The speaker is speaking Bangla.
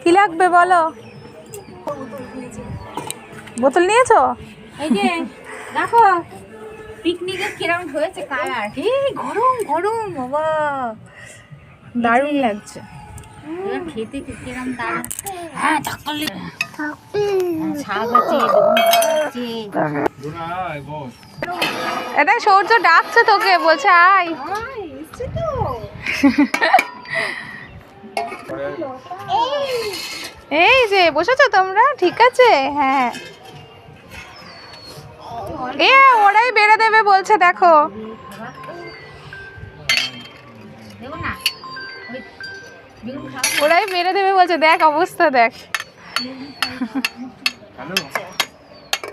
কি লাগবে বলো? বোতল নিয়েছো? এই যে দেখো পিকনিকে কিরম হয়েছে কালার। গরম গরম বাবা, দারুণ লাগছে। খেতে কিরম দারুণ। হ্যাঁ শাক আছে, এটা সূর্য ডাকছে তোকে, বলছে আয়। এই যে বসেছো তোমরা, ঠিক আছে? হ্যাঁ, এ ওরাই বেড়ে দেবে বলছে, দেখো। ওরাই বেড়ে দেবে বলছে, দেখ অবস্থা দেখ।